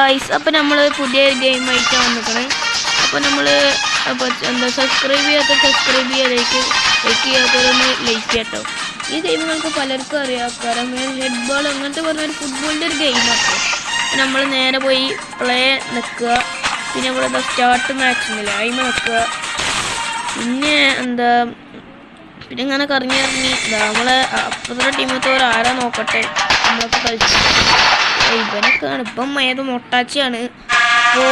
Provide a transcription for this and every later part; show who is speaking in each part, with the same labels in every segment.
Speaker 1: Guys, അപ്പോൾ നമ്മൾ പുതിയ ഗെയിമായിട്ടാണ് വന്നിരിക്കണേ. അപ്പോൾ നമ്മൾ എന്താ സബ്സ്ക്രൈബ് ചെയ്യുക, ലൈക്ക് ചെയ്യാത്തവരൊന്ന് ലൈക്ക് ചെയ്യാട്ടോ. ഈ ഗെയിം നിങ്ങൾക്ക് പലർക്കും അറിയാം. കാരണം ഹെഡ് ബോൾ അങ്ങനത്തെ പറഞ്ഞൊരു ഫുട്ബോളിൻ്റെ ഒരു ഗെയിമാട്ടോ. നമ്മൾ നേരെ പോയി പ്ലേ നിൽക്കുക, പിന്നെ ഇവിടെ സ്റ്റാർട്ട് മാച്ചിങ്ങില്ല അതിമ നിൽക്കുക, പിന്നെ എന്താ പിന്നെ ഇങ്ങനെ കറങ്ങി നമ്മളെ അപ്പുറത്തെ ടീമത്തോർ ആരാ നോക്കട്ടെ. നമ്മളൊക്കെ കളിച്ചു ഇവനൊക്കെയാണ് ഇപ്പം ഏത് മൊട്ടാച്ചിയാണ്. അപ്പോൾ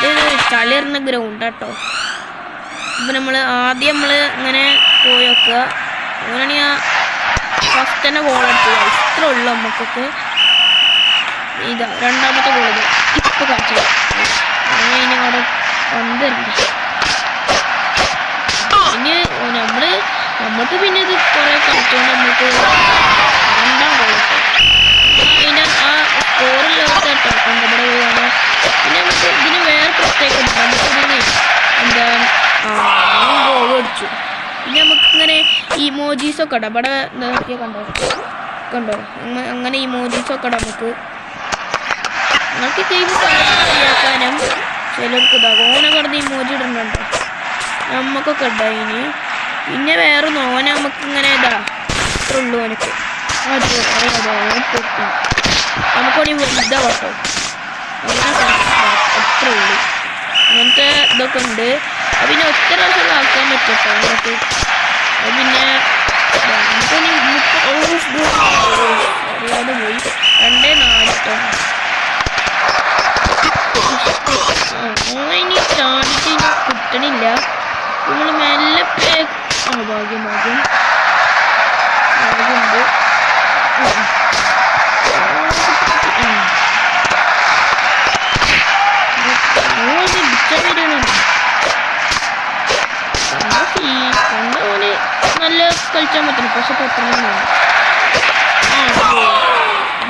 Speaker 1: ഇത് കളി എറിഞ്ഞ ഗ്രൗണ്ട് കേട്ടോ. ഇപ്പം ആദ്യം ഇങ്ങനെ പോയി വെക്കുക. അങ്ങനെയാണ് ഞാൻ ഫസ്റ്റ് തന്നെ ഗോൾ അടിച്ചത്. ഇത്ര ഉള്ളു നമുക്കൊക്കെ. ഇതാ രണ്ടാമത്തെ ഗോൾ ഇത് ഇപ്പം കളിച്ചത്. അങ്ങനെ അവിടെ പന്തരുണ്ട്. ഇനി നമുക്ക് പിന്നെ ഇത് കുറേ കളിച്ചുകൊണ്ട് നമുക്ക് രണ്ടാം ഗോൾ കിട്ടും. അതിൻ്റെ ആ സ്കോറില്ലാത്ത കേട്ടോ കണ്ടവിടെ പോവാണ്. പിന്നെ നമുക്ക് ഇതിന് വേറെ പ്രത്യേകം ഉണ്ട്. നമുക്കിതിന് എന്താ ഗോൾ അടിച്ചു. പിന്നെ നമുക്കിങ്ങനെ ഇമോജീസൊക്കെ ഇടാം. ഇവിടെ നോക്കിയാൽ കണ്ടോ അങ്ങനെ ഇമോജീസൊക്കെ ഇടാം. നമുക്ക് ഗെയിം കളിയാക്കാനും ചിലർക്ക് ഇതാ ഓനെ കടന്ന് ഇമോജി ഇടുന്നുണ്ടോ നമുക്കൊക്കെ ഇടാം. ഇനി പിന്നെ വേറെ നോന നമുക്കിങ്ങനെ ഇതാ ഇത്ര ഉള്ളൂ. എനിക്ക് പൊട്ടി നമുക്കോണി വലുതാ കേട്ടോ. അങ്ങനെ അത്ര ഉള്ളൂ. അങ്ങനത്തെ ഇതൊക്കെ ഉണ്ട്. പിന്നെ ഒറ്റ പ്രാവശ്യം ആക്കാൻ പറ്റും കേട്ടോ നമുക്ക്. പിന്നെ നമുക്കൊനി അറിയാതെ പോയി 2-4 കേട്ടോ. ഇനി ചാടിച്ച് കിട്ടണില്ല. നമ്മൾ മെല്ലെ ഭാഗ്യമുണ്ട്. കണ്ടോന് നല്ല കളിച്ചാൻ പറ്റുന്നു. പക്ഷെ പെട്ടെന്ന്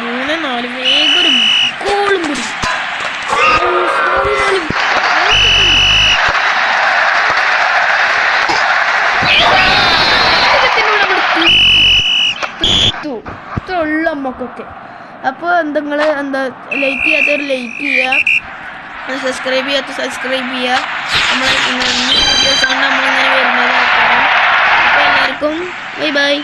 Speaker 1: 3-4 വേഗം ഒരു ഗോളും കൂടി. ഇത്ര ഉള്ളു നമുക്കൊക്കെ. അപ്പോൾ നിങ്ങൾ ലൈക്ക് ചെയ്യാത്തവർ ലൈക്ക് ചെയ്യുക, സബ്സ്ക്രൈബ് ചെയ്യുക. നമ്മൾ വീഡിയോസാണ് നമ്മളിങ്ങനെ വരുന്നത്. അപ്പോൾ എല്ലാവർക്കും ബൈ.